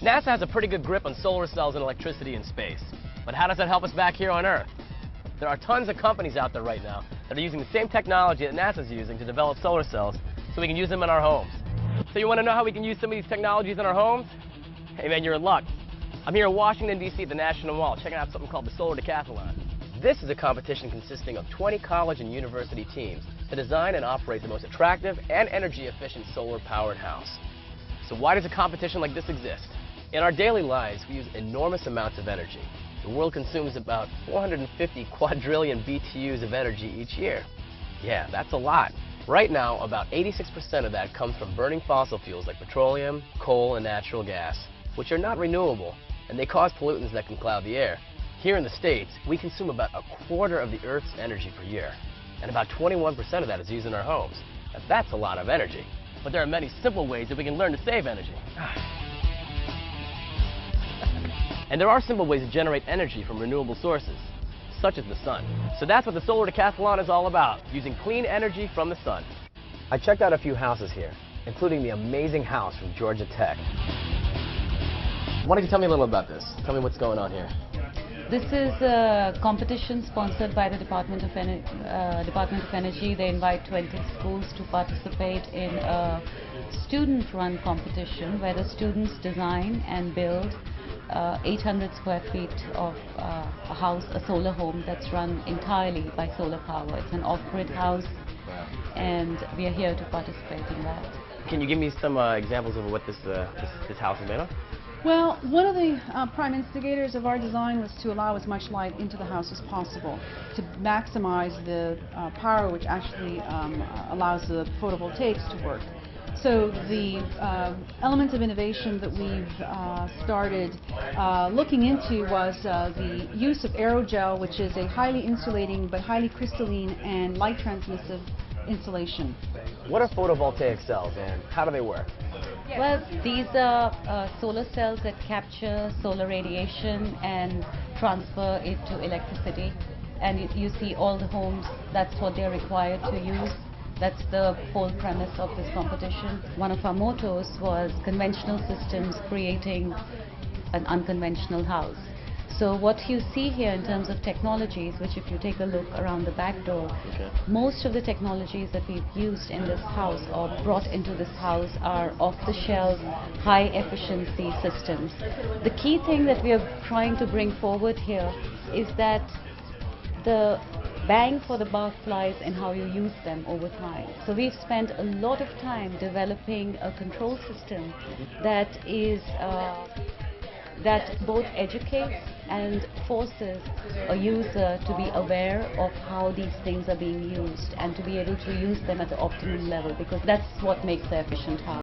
NASA has a pretty good grip on solar cells and electricity in space. But how does that help us back here on Earth? There are tons of companies out there right now that are using the same technology that NASA's using to develop solar cells so we can use them in our homes. So you want to know how we can use some of these technologies in our homes? Hey man, you're in luck. I'm here in Washington, D.C. at the National Mall checking out something called the Solar Decathlon. This is a competition consisting of 20 college and university teams to design and operate the most attractive and energy-efficient solar-powered house. So why does a competition like this exist? In our daily lives, we use enormous amounts of energy. The world consumes about 450 quadrillion BTUs of energy each year. Yeah, that's a lot. Right now, about 86% of that comes from burning fossil fuels like petroleum, coal, and natural gas, which are not renewable, and they cause pollutants that can cloud the air. Here in the States, we consume about a quarter of the Earth's energy per year, and about 21% of that is used in our homes. Now, that's a lot of energy. But there are many simple ways that we can learn to save energy. And there are simple ways to generate energy from renewable sources, such as the sun. So that's what the Solar Decathlon is all about, using clean energy from the sun. I checked out a few houses here, including the amazing house from Georgia Tech. Why don't you tell me a little about this? Tell me what's going on here. This is a competition sponsored by the Department of Energy. They invite 20 schools to participate in a student-run competition where the students design and build 800 square feet of a house, a solar home that's run entirely by solar power. It's an off-grid house, and we are here to participate in that. Can you give me some examples of what this house is made of? Well, one of the prime instigators of our design was to allow as much light into the house as possible to maximize the power which actually allows the photovoltaics to work. So the elements of innovation that we've started looking into was the use of aerogel, which is a highly insulating but highly crystalline and light transmissive insulation. What are photovoltaic cells and how do they work? Well, these are solar cells that capture solar radiation and transfer it to electricity. And you see all the homes, that's what they're required to use. That's the whole premise of this competition. One of our mottos was conventional systems creating an unconventional house. So what you see here in terms of technologies, which if you take a look around the back door, most of the technologies that we've used in this house or brought into this house are off-the-shelf, high-efficiency systems. The key thing that we are trying to bring forward here is that the bang for the buck lies in how you use them over time. So we've spent a lot of time developing a control system that is that both educates and forces a user to be aware of how these things are being used and to be able to use them at the optimum level, because that's what makes the efficient house.